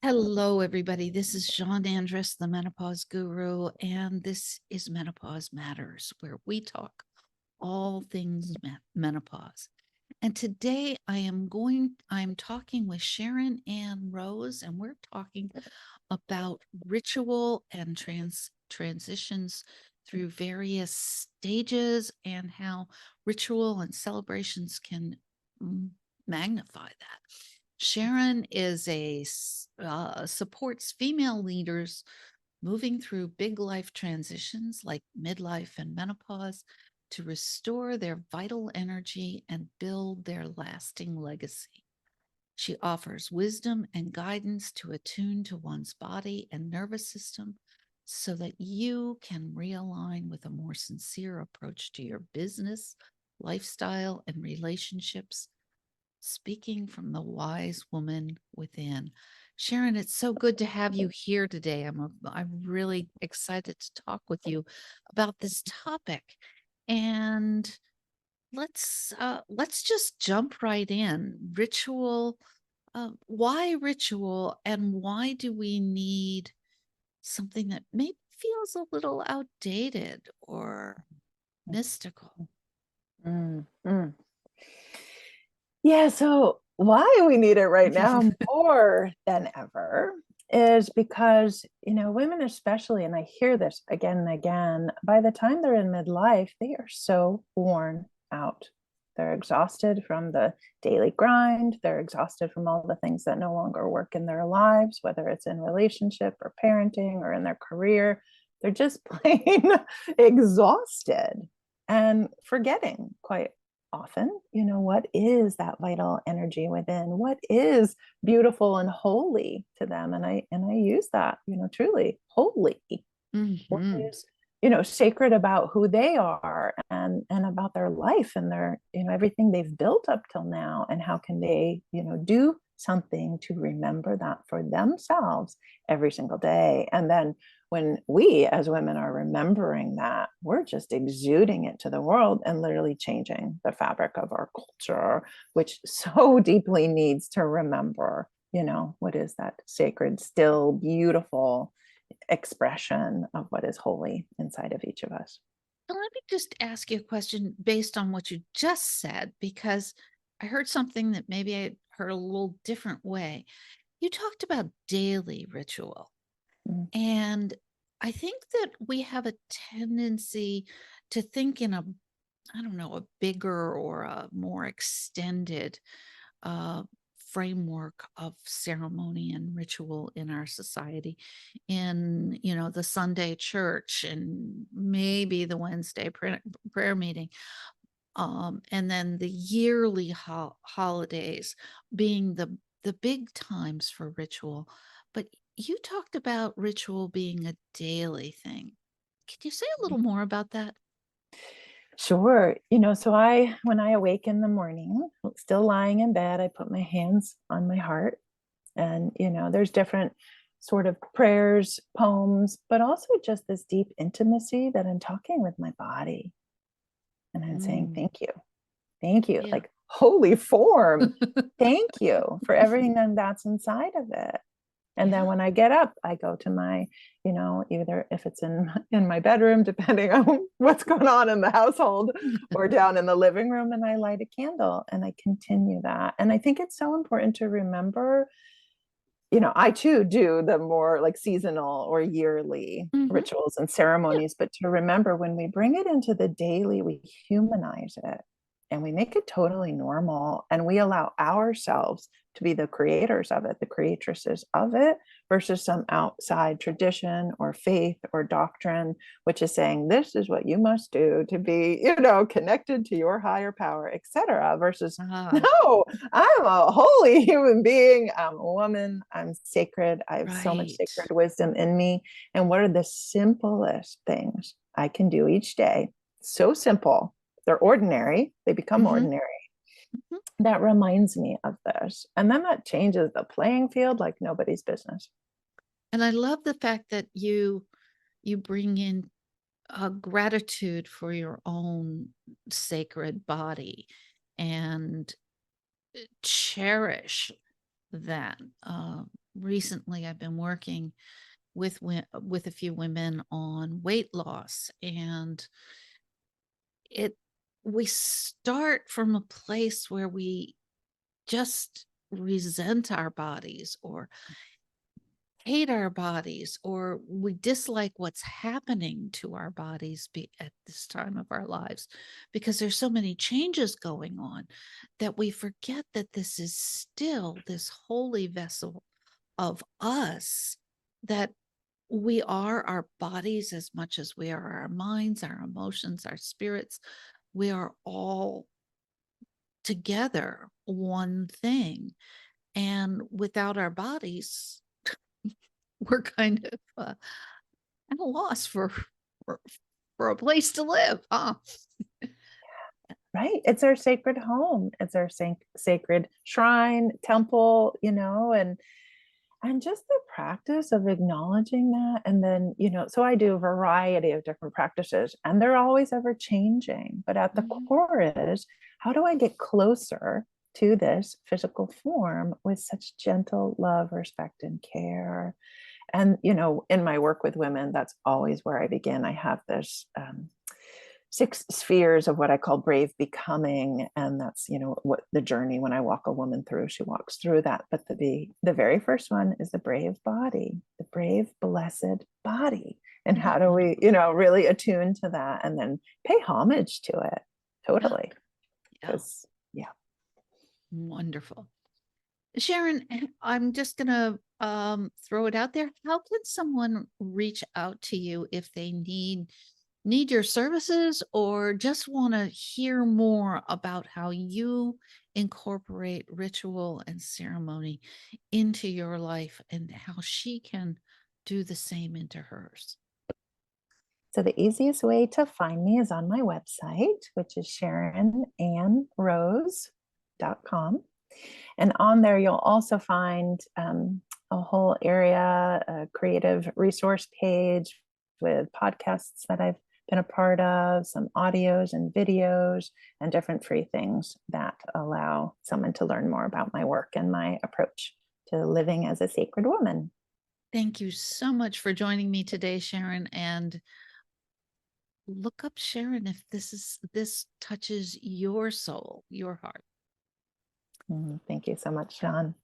Hello, everybody. This is Jeanne Andrus, the menopause guru, and this is Menopause Matters, where we talk all things menopause. And today I'm talking with Sharon Ann Rose, and we're talking about ritual and transitions through various stages and how ritual and celebrations can magnify that. Sharon is supports female leaders moving through big life transitions like midlife and menopause to restore their vital energy and build their lasting legacy. She offers wisdom and guidance to attune to one's body and nervous system so that you can realign with a more sincere approach to your business, lifestyle, and relationships, speaking from the wise woman within. Sharon, it's so good to have you here today. I'm really excited to talk with you about this topic. And let's just jump right in. Ritual, why ritual, and why do we need something that maybe feels a little outdated or mystical? Mm, mm. Yeah, so why we need it right now more than ever is because, women especially, and I hear this again and again, by the time they're in midlife, they are so worn out. They're exhausted from the daily grind. They're exhausted from all the things that no longer work in their lives, whether it's in relationship or parenting or in their career. They're just plain exhausted and forgetting quite often, what is that vital energy within? What is beautiful and holy to them? And I use that, truly holy. What Mhm. is, sacred about who they are and about their life and their, everything they've built up till now, and how can they, do something to remember that for themselves every single day. And then when we as women are remembering that, we're just exuding it to the world and literally changing the fabric of our culture, which so deeply needs to remember, what is that sacred, still beautiful expression of what is holy inside of each of us. So let me just ask you a question based on what you just said, because I heard something that maybe I heard a little different way. You talked about daily ritual, Mm. and I think that we have a tendency to think in I don't know, a bigger or a more extended uh, framework of ceremony and ritual in our society, in the Sunday church and maybe the Wednesday prayer meeting, and then the yearly holidays being the big times for ritual. But you talked about ritual being a daily thing. Can you say a little more about that? Sure. So when I awake in the morning, still lying in bed, I put my hands on my heart. And, there's different sort of prayers, poems, but also just this deep intimacy that I'm talking with my body. And I'm saying, Mm, thank you. Thank you. yeah. Like holy form. Thank you for everything that's inside of it. And then Yeah. when I get up, I go to my, either if it's in my bedroom, depending on what's going on in the household, or down in the living room, and I light a candle and I continue that. And I think it's so important to remember, I too do the more like seasonal or yearly Hmm. rituals and Yeah. ceremonies, but to remember when we bring it into the daily, we humanize it and we make it totally normal, and we allow ourselves to be the creators of it, the creatresses of it, versus some outside tradition or faith or doctrine, which is saying this is what you must do to be, connected to your higher power, etc. Versus, Ah, no, I'm a holy human being. I'm a woman. I'm sacred. I have so much right. sacred wisdom in me. And what are the simplest things I can do each day? So simple. They're ordinary. They become Hmm. ordinary. Hmm. That reminds me of this. And then that changes the playing field like nobody's business. And I love the fact that you bring in gratitude for your own sacred body and cherish that. recently I've been working with a few women on weight loss, and it we start from a place where we just resent our bodies or hate our bodies, or we dislike what's happening to our bodies at this time of our lives, because there's so many changes going on that we forget that this is still this holy vessel of us, that we are our bodies as much as we are our minds, our emotions, our spirits. We are all together one thing. And without our bodies, we're kind of at a loss for, for a place to live, huh? Right. It's our sacred home. It's our sacred shrine, temple, and just the practice of acknowledging that. And then, so I do a variety of different practices and they're always ever changing. But at the Mhm. core is, how do I get closer to this physical form with such gentle love, respect, and care? And, in my work with women, that's always where I begin. I have this 6 spheres of what I call brave becoming. And that's, what the journey when I walk a woman through, she walks through that. But the very first one is the brave body, the brave, blessed body. And how do we, really attune to that and then pay homage to it? Yeah, Totally. yeah, Because, yeah. wonderful. Sharon, I'm just gonna throw it out there. How can someone reach out to you if they need your services, or just want to hear more about how you incorporate ritual and ceremony into your life and how she can do the same into hers? So the easiest way to find me is on my website, which is SharonAnnRose.com. And on there, you'll also find a whole area, a creative resource page with podcasts that I've been a part of, some audios and videos, and different free things that allow someone to learn more about my work and my approach to living as a sacred woman. Thank you so much for joining me today, Sharon. And look up Sharon if this touches your soul, your heart. Thank you so much, Jeanne.